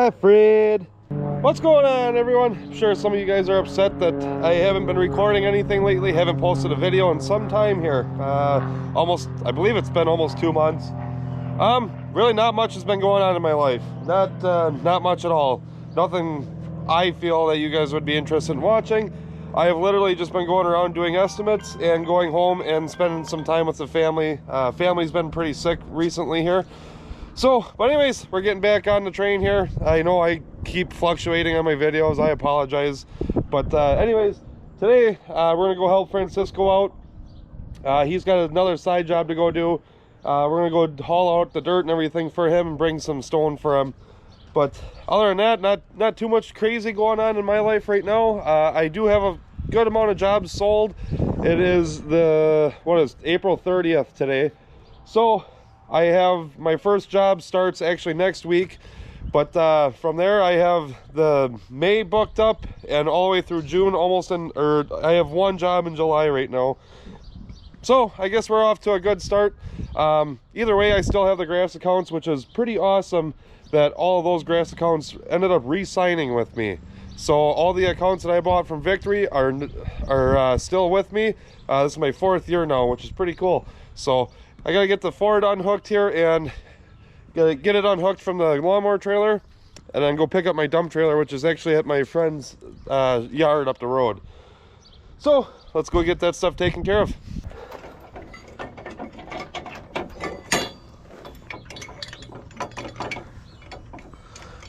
Hi, Fred. What's going on, everyone? I'm sure some of you guys are upset that I haven't been recording anything lately, haven't posted a video in some time here. I believe it's been almost 2 months. Really not much has been going on in my life. Not much at all. Nothing I feel that you guys would be interested in watching. I have literally just been going around doing estimates and going home and spending some time with the family. Family's been pretty sick recently here. So, but anyways, we're getting back on the train here. I know I keep fluctuating on my videos. I apologize. But anyways, today we're going to go help Francisco out. He's got another side job to go do. We're going to go haul out the dirt and everything for him and bring some stone for him. But other than that, not too much crazy going on in my life right now. I do have a good amount of jobs sold. It is April 30th today. So I have my first job starts actually next week, but from there I have the May booked up and all the way through June I have one job in July right now. So I guess we're off to a good start. Either way, I still have the grass accounts, which is pretty awesome that all of those grass accounts ended up re-signing with me. So all the accounts that I bought from Victory are still with me. This is my 4th year now, which is pretty cool. So I gotta get the Ford unhooked here and gotta get it unhooked from the lawnmower trailer and then go pick up my dump trailer, which is actually at my friend's yard up the road. So let's go get that stuff taken care of.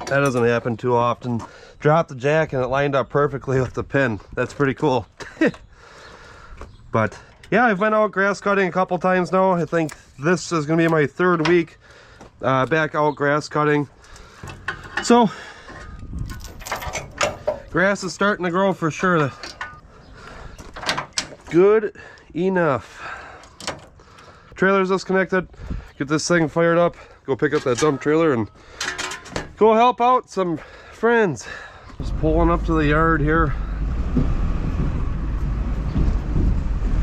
That doesn't happen too often. Dropped the jack and it lined up perfectly with the pin. That's pretty cool. But yeah, I've been out grass cutting a couple times now. I think this is gonna be my 3rd week back out grass cutting. So grass is starting to grow for sure. Good enough. Trailer's disconnected. Get this thing fired up. Go pick up that dump trailer and go help out some friends. Just pulling up to the yard here.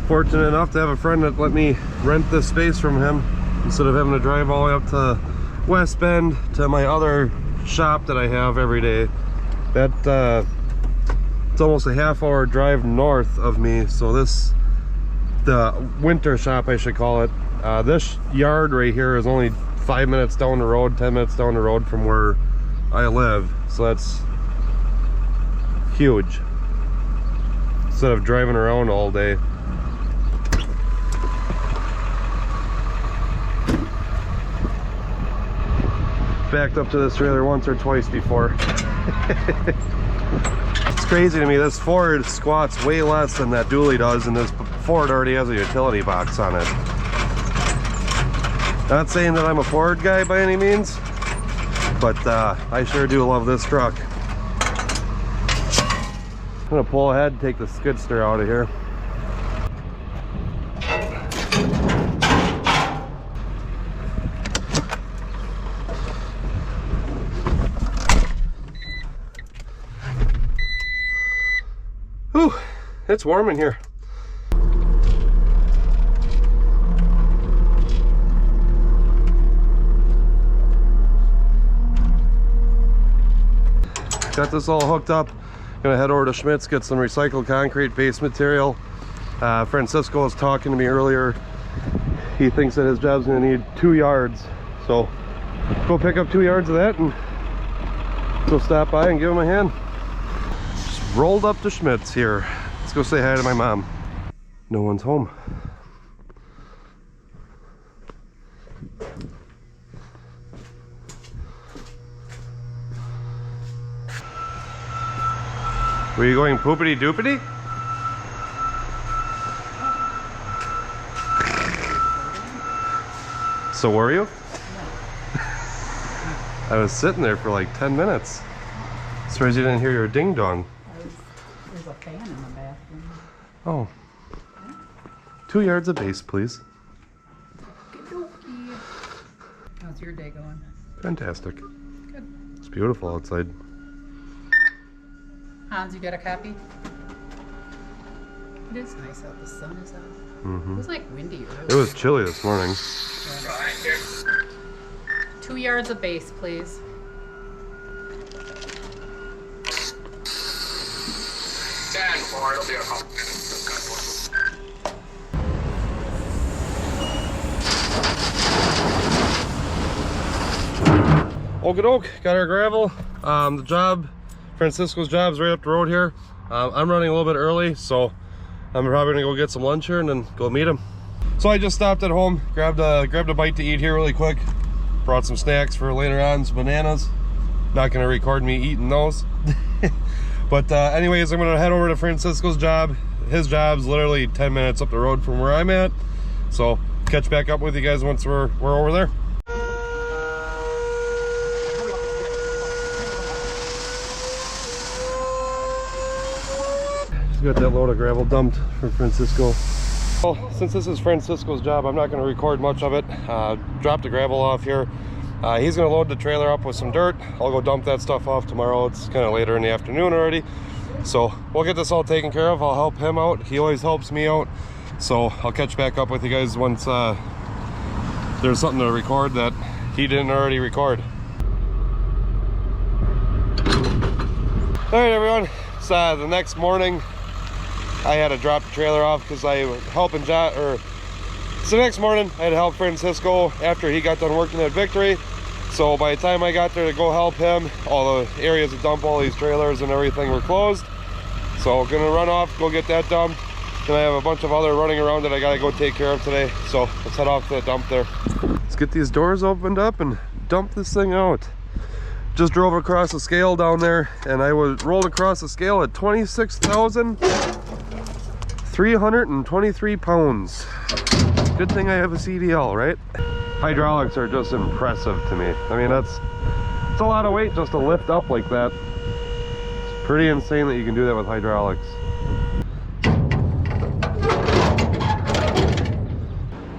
Fortunate enough to have a friend that let me rent this space from him instead of having to drive all the way up to West Bend to my other shop that I have every day. That it's almost a half-hour drive north of me. So the winter shop, I should call it. This yard right here is only 5 minutes down the road, 10 minutes down the road from where I live. So that's huge instead of driving around all day. Backed up to this trailer once or twice before. It's crazy to me, this Ford squats way less than that dually does, and this Ford already has a utility box on it. Not saying that I'm a Ford guy by any means, but I sure do love this truck. I'm gonna pull ahead and take the skid steer out of here. Whew, it's warm in here. Got this all hooked up. Gonna head over to Schmidt's, get some recycled concrete base material. Francisco was talking to me earlier. He thinks that his job's gonna need 2 yards. So go pick up 2 yards of that and go stop by and give him a hand. Just rolled up to Schmidt's here. Let's go say hi to my mom. No one's home. Were you going poopity doopity? So were you? I was sitting there for like 10 minutes. Surprised you didn't hear your ding dong. There's a fan in the bathroom. Oh. 2 yards of base, please. How's your day going? Fantastic. Good. It's beautiful outside. Hans, you got a copy? It is nice out. The sun is out. Mm-hmm. It was like windy earlier. It was chilly this morning. Yeah. 2 yards of base, please. Or it'll be a couple minutes. Okie doke, got our gravel. The job, Francisco's job's right up the road here. I'm running a little bit early, so I'm probably gonna go get some lunch here and then go meet him. So I just stopped at home, grabbed a bite to eat here really quick. Brought some snacks for later on, some bananas. Not gonna record me eating those. But anyways, I'm gonna head over to Francisco's job. His job's literally 10 minutes up the road from where I'm at. So catch back up with you guys once we're over there. Just got that load of gravel dumped from Francisco. Well, since this is Francisco's job, I'm not going to record much of it. Drop the gravel off here. He's going to load the trailer up with some dirt. I'll go dump that stuff off tomorrow. It's kind of later in the afternoon already. So we'll get this all taken care of. I'll help him out. He always helps me out. So I'll catch back up with you guys once there's something to record that he didn't already record. All right, everyone. It's the next morning. I had to drop the trailer off because I was helping so next morning I had to help Francisco after he got done working at Victory. So by the time I got there to go help him, all the areas to dump all these trailers and everything were closed. So I'm gonna run off, go get that dumped. Then I have a bunch of other running around that I gotta go take care of today. So let's head off to the dump there. Let's get these doors opened up and dump this thing out. Just drove across the scale down there and I was rolled across the scale at 26,323 pounds. Good thing I have a CDL, right? Hydraulics are just impressive to me. I mean, it's a lot of weight just to lift up like that. It's pretty insane that you can do that with hydraulics.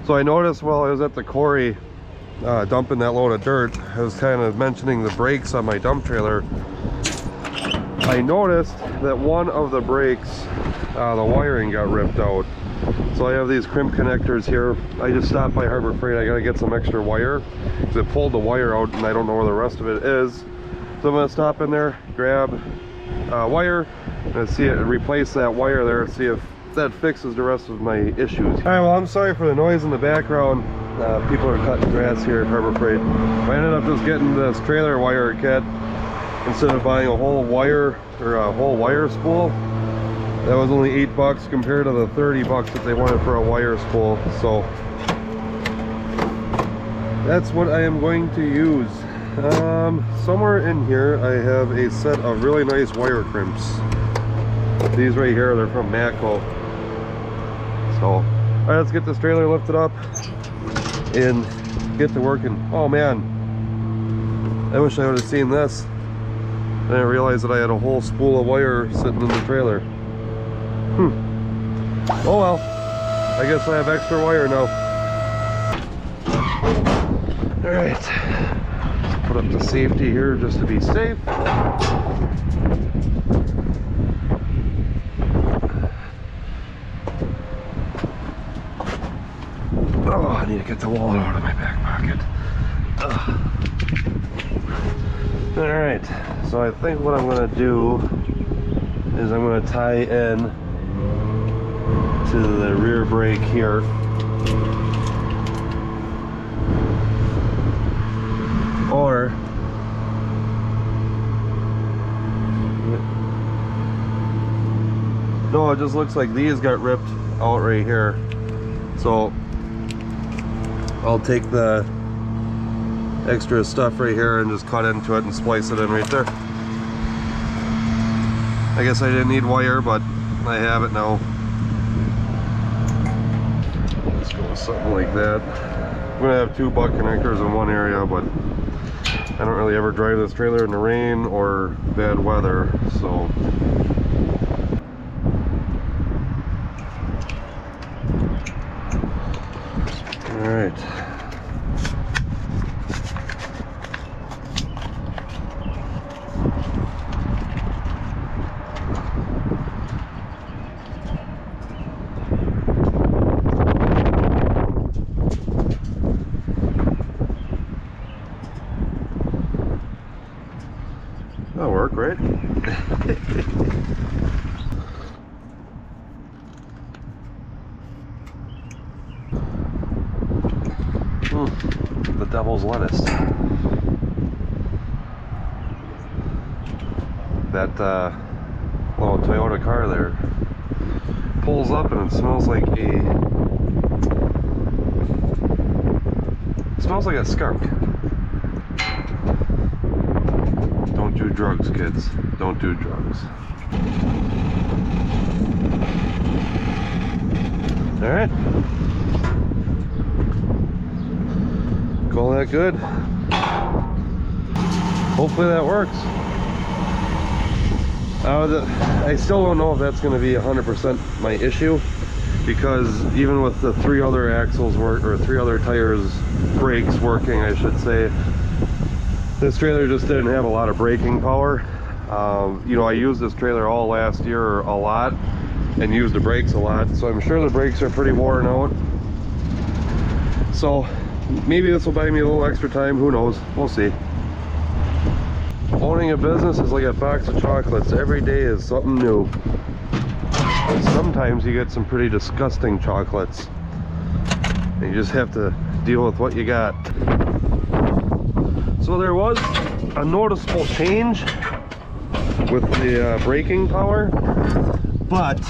So I noticed while I was at the quarry dumping that load of dirt, I was kind of mentioning the brakes on my dump trailer. I noticed that one of the brakes, the wiring got ripped out. So I have these crimp connectors here. I just stopped by Harbor Freight. I gotta get some extra wire because it pulled the wire out and I don't know where the rest of it is. So I'm gonna stop in there, grab wire, and see it, replace that wire there, see if that fixes the rest of my issues. All right, well, I'm sorry for the noise in the background. People are cutting grass here at Harbor Freight. I ended up just getting this trailer wire kit instead of buying a whole wire or a whole wire spool. That was only $8 compared to the $30 that they wanted for a wire spool. So that's what I am going to use. Somewhere in here I have a set of really nice wire crimps. These right here, they're from Matco. So all right, let's get this trailer lifted up and get to working. Oh man, I wish I would have seen this. I didn't realize that I had a whole spool of wire sitting in the trailer. Oh well, I guess I have extra wire now. All right, put up the safety here just to be safe. Oh, I need to get the wallet out of my back pocket. All right, so I think what I'm gonna do is I'm gonna tie in to the rear brake here. Or no, it just looks like these got ripped out right here. So I'll take the extra stuff right here and just cut into it and splice it in right there. I guess I didn't need wire, but I have it now. Let's go with something like that. I'm gonna have two butt connectors in one area, but I don't really ever drive this trailer in the rain or bad weather, so. All right. That'll work, right? The devil's lettuce. That little Toyota car there pulls up and it smells like a skunk. Don't do drugs, kids. Don't do drugs. All right. Call that good. Hopefully that works. I still don't know if that's going to be 100% my issue, because even with the 3 other axles or 3 other tires, brakes working, I should say, this trailer just didn't have a lot of braking power. You know, I used this trailer all last year a lot and used the brakes a lot, so I'm sure the brakes are pretty worn out. So maybe this will buy me a little extra time, who knows, we'll see. Owning a business is like a box of chocolates. Every day is something new. Sometimes you get some pretty disgusting chocolates, and you just have to deal with what you got. So there was a noticeable change with the braking power, but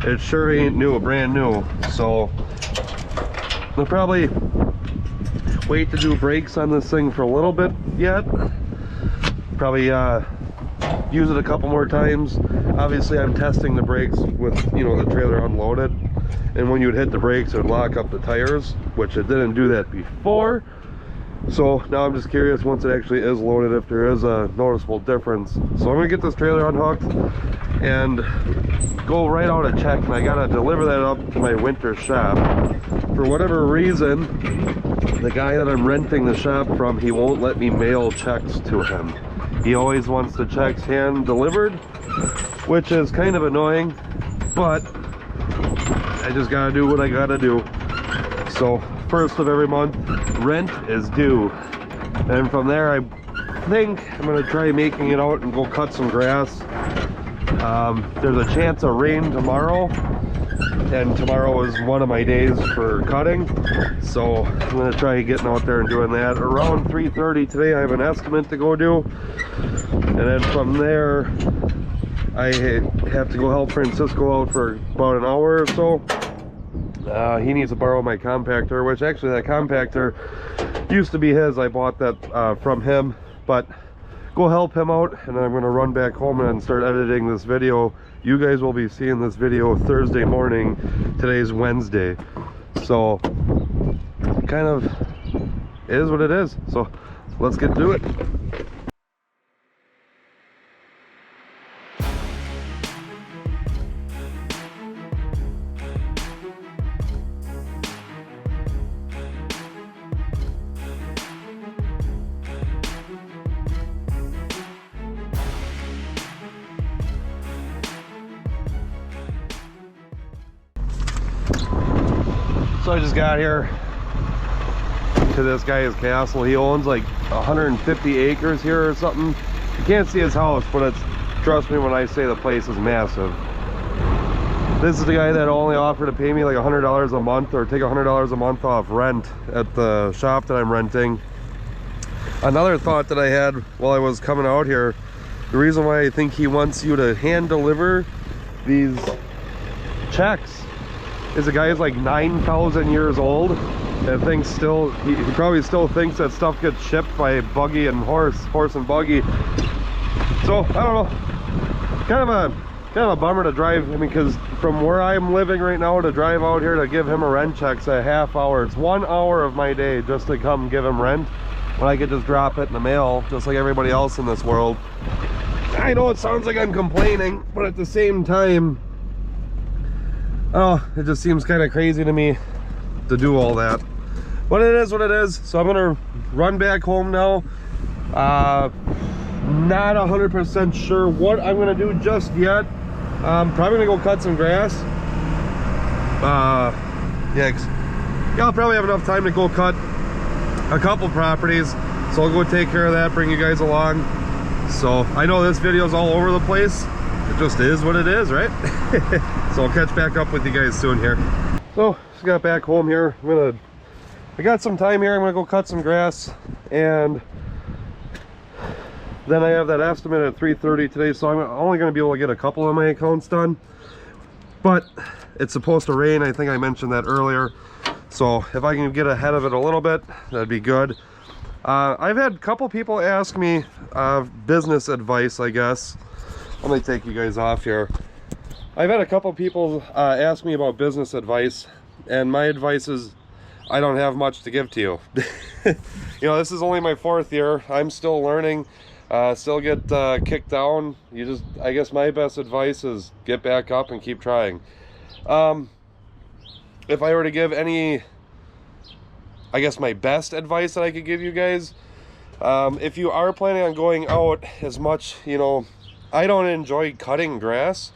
it sure ain't brand new. So I'll probably wait to do brakes on this thing for a little bit yet. Probably use it a couple more times. Obviously I'm testing the brakes with, you know, the trailer unloaded, and when you would hit the brakes it would lock up the tires, which it didn't do that before. So now I'm just curious, once it actually is loaded, if there is a noticeable difference. So I'm gonna get this trailer unhooked and go write out a check, and I gotta deliver that up to my winter shop. For whatever reason, the guy that I'm renting the shop from, he won't let me mail checks to him. He always wants the checks hand delivered, which is kind of annoying, but I just gotta do what I gotta do. So first of every month, rent is due, and from there I think I'm gonna try making it out and go cut some grass. There's a chance of rain tomorrow, and tomorrow is one of my days for cutting, so I'm gonna try getting out there and doing that. Around 3:30 today I have an estimate to go do, and then from there I have to go help Francisco out for about an hour or so. He needs to borrow my compactor, which actually that compactor used to be his. I bought that from him, but go help him out, and then I'm going to run back home and start editing this video. You guys will be seeing this video Thursday morning. Today's Wednesday, so kind of is what it is. So let's get to it. So I just got here to this guy's castle. He owns like 150 acres here or something. You can't see his house, but it's, trust me when I say the place is massive. This is the guy that only offered to pay me like $100 a month, or take $100 a month off rent at the shop that I'm renting. Another thought that I had while I was coming out here, the reason why I think he wants you to hand deliver these checks is the guy is like 9,000 years old and thinks still, he probably still thinks that stuff gets shipped by buggy and horse and buggy. So I don't know, kind of a bummer to drive. I mean, because from where I'm living right now to drive out here to give him a rent check's a half hour. It's 1 hour of my day just to come give him rent, when I could just drop it in the mail just like everybody else in this world. I know it sounds like I'm complaining, but at the same time, oh, it just seems kind of crazy to me to do all that. But it is what it is. So I'm gonna run back home now. Not 100% sure what I'm gonna do just yet. Probably gonna go cut some grass. Yeah, I'll probably have enough time to go cut a couple properties. So I'll go take care of that, bring you guys along. So I know this video is all over the place. It just is what it is, right? So I'll catch back up with you guys soon here. So just got back home here. I'm gonna I got some time here. I'm gonna go cut some grass, and then I have that estimate at 3:30 today, so I'm only gonna be able to get a couple of my accounts done. But it's supposed to rain. I think I mentioned that earlier. So if I can get ahead of it a little bit, that'd be good. I've had a couple people ask me business advice, I guess. Let me take you guys off here. I've had a couple people ask me about business advice, and my advice is I don't have much to give to you. You know, this is only my 4th year. I'm still learning, still get kicked down. I guess my best advice is get back up and keep trying. If I were to give any, I guess my best advice that I could give you guys, if you are planning on going out as much, you know, I don't enjoy cutting grass,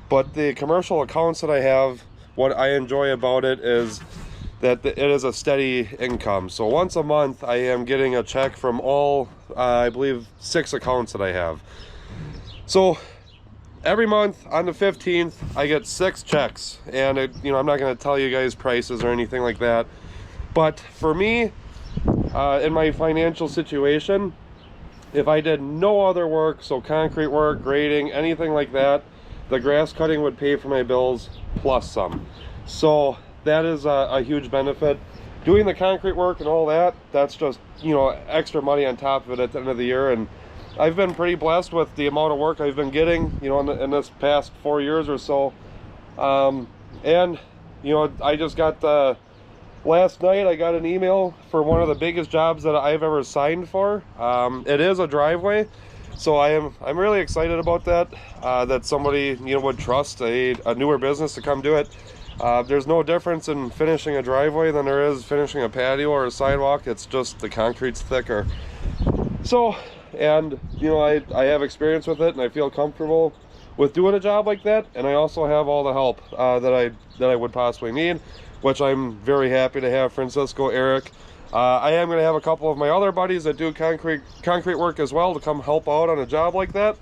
but the commercial accounts that I have, what I enjoy about it is that it is a steady income. So once a month I am getting a check from all, I believe 6 accounts that I have. So every month on the 15th I get 6 checks, and you know, I'm not going to tell you guys prices or anything like that, but for me, in my financial situation, if I did no other work, so concrete work, grading, anything like that, the grass cutting would pay for my bills plus some. So that is a huge benefit. Doing the concrete work and all that, that's just, you know, extra money on top of it at the end of the year. And I've been pretty blessed with the amount of work I've been getting, you know, in this past 4 years or so. And, you know, I just got last night I got an email for one of the biggest jobs that I've ever signed for. It is a driveway, so I'm really excited about that. That somebody, you know, would trust a newer business to come do it. There's no difference in finishing a driveway than there is finishing a patio or a sidewalk. It's just the concrete's thicker. So, and you know, I have experience with it, and I feel comfortable with doing a job like that. And I also have all the help that I would possibly need, which I'm very happy to have Francisco, Eric. I am going to have a couple of my other buddies that do concrete work as well to come help out on a job like that.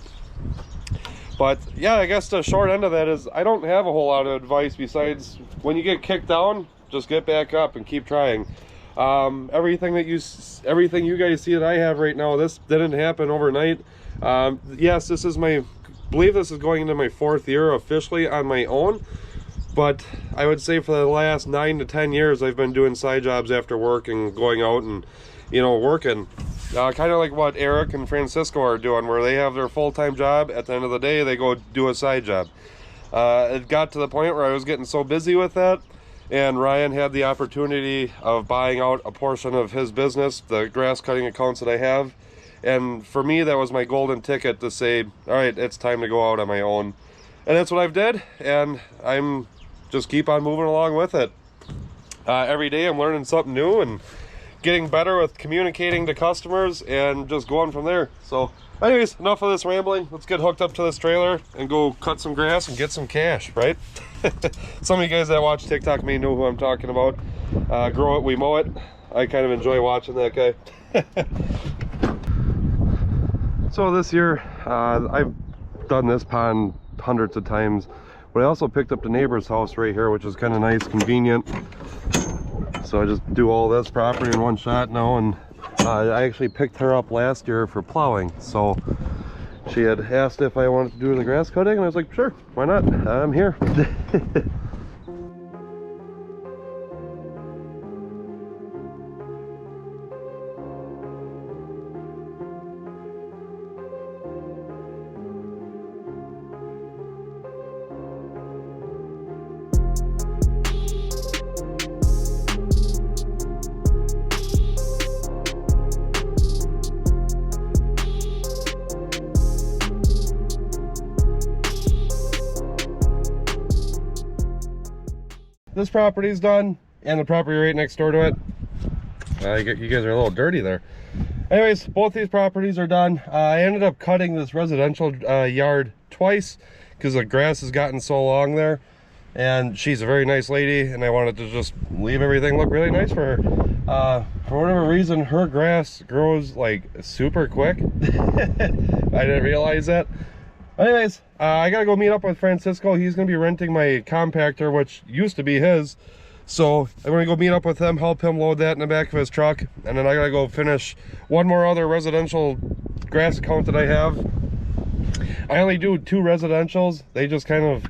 But yeah, I guess the short end of that is I don't have a whole lot of advice besides when you get kicked down, just get back up and keep trying. Everything you guys see that I have right now, this didn't happen overnight. Yes, this is I believe this is going into my 4th year officially on my own. But I would say for the last 9 to 10 years, I've been doing side jobs after work and going out and, you know, working. Kind of like what Eric and Francisco are doing, where they have their full-time job. At the end of the day, they go do a side job. It got to the point where I was getting so busy with that, and Ryan had the opportunity of buying out a portion of his business, the grass cutting accounts that I have. And for me, that was my golden ticket to say, all right, it's time to go out on my own. And that's what I've did, and I'm just keep on moving along with it. Every day I'm learning something new and getting better with communicating to customers and just going from there. So anyways, enough of this rambling. Let's get hooked up to this trailer and go cut some grass and get some cash, right? Some of you guys that watch TikTok may know who I'm talking about. Grow it, we mow it. I kind of enjoy watching that guy. So this year, I've done this pond hundreds of times, but I also picked up the neighbor's house right here, which is kind of nice, convenient. So I just do all this property in one shot now, and I actually picked her up last year for plowing. So she had asked if I wanted to do the grass cutting, and I was like, sure, why not? I'm here. This property's done, and the property right next door to it. You guys are a little dirty there. Anyways, both these properties are done. I ended up cutting this residential yard twice because the grass has gotten so long there. And she's a very nice lady, and I wanted to just leave everything look really nice for her. For whatever reason, her grass grows like super quick. I didn't realize that. Anyways, I gotta go meet up with Francisco. He's gonna be renting my compactor, which used to be his. So I'm gonna go meet up with him, help him load that in the back of his truck, and then I gotta go finish one more other residential grass account that I have. I only do 2 residentials. They just kind of,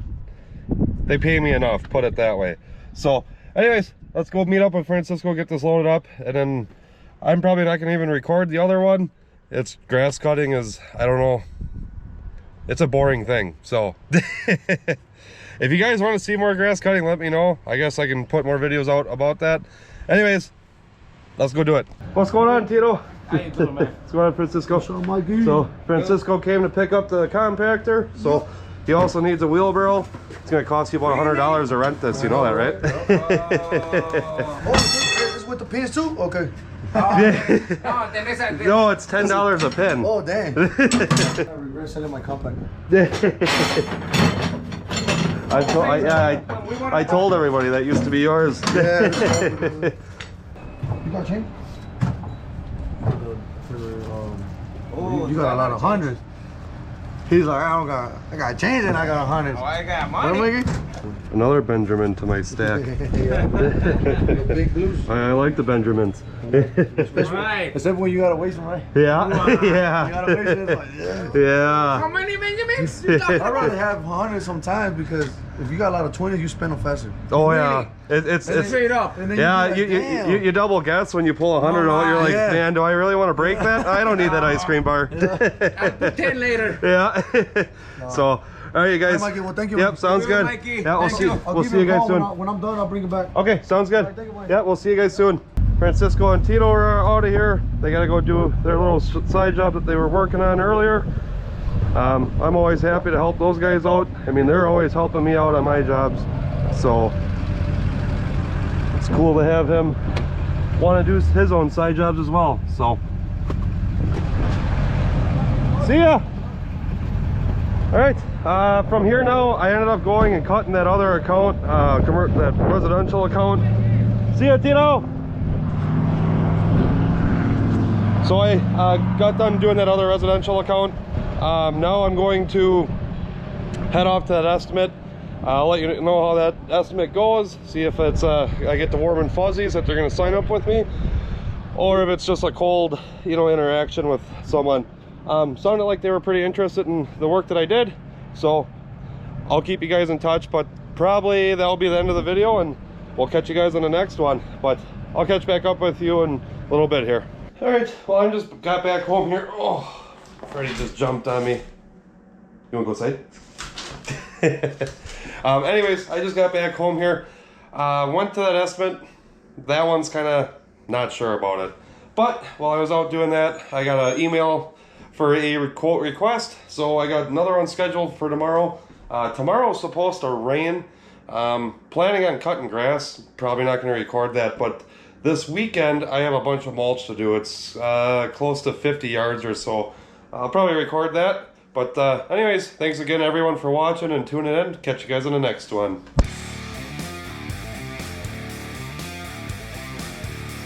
they pay me enough, put it that way. So anyways, let's go meet up with Francisco, get this loaded up, and then I'm probably not gonna even record the other one. It's grass cutting is, I don't know, it's a boring thing. So if you guys want to see more grass cutting, let me know. I guess I can put more videos out about that. Anyways, let's go do it. What's going on, Tito? How you doing, man? What's going on, Francisco? So Francisco came to pick up the compactor. So he also needs a wheelbarrow. It's gonna cost you about $100 to rent this. You know that, right? Oh, this is with the pins too? Okay. No, it's $10 a pin. Oh, dang. I regret selling my compact. I told everybody that used to be yours. Yeah. You got change? You got a lot of hundreds. He's like, I got change and I got 100. Oh, I got money. What, Another Benjamin to my stack. Big blues. I like the Benjamins. Right. Except when you gotta waste them, right? Yeah, You yeah, gotta waste it. Like, yeah. yeah. How many Benjamins? I'd rather have 100 sometimes because if you got a lot of 20s, you spend them faster. Oh yeah, it's Straight up. And then yeah. you, be like, damn. You double guess when you pull 100 out. You're like, yeah. man, do I really want to break that? I don't need that ice cream bar. I'll put 10 later. Yeah. So, all right, you guys. Mikey, well, thank you. Yep, sounds Thank you, good. Mikey. Yeah, we'll Thank see. you. I'll We'll give see you you a guys call soon. when I'm done, I'll bring it back. Okay, sounds good. Alright, thank you, Mike. Yeah, we'll see you guys soon. Francisco and Tito are out of here. They gotta go do their little side job that they were working on earlier. I'm always happy to help those guys out. I mean, they're always helping me out on my jobs. So it's cool to have him want to do his own side jobs as well. So see ya. All right, from here now, I ended up going and cutting that other account, that residential account. See ya, Tito. So I got done doing that other residential account. Now I'm going to head off to that estimate. I'll let you know how that estimate goes. See if it's I get the warm and fuzzies that they're going to sign up with me, or if it's just a cold, interaction with someone. Sounded like they were pretty interested in the work that I did, so I'll keep you guys in touch. But probably that'll be the end of the video, and we'll catch you guys on the next one. But I'll catch back up with you in a little bit here. All right, well, I just got back home here. Oh, Freddie just jumped on me. You wanna go say? Anyways, I just got back home here. Went to that estimate. That one's kind of not sure about it. But while I was out doing that, I got an email for a quote request. So I got another one scheduled for tomorrow. Tomorrow's supposed to rain. Planning on cutting grass. Probably not going to record that, but this weekend I have a bunch of mulch to do. It's close to 50 yards or so. I'll probably record that. But anyways, thanks again everyone for watching and tuning in. Catch you guys in the next one.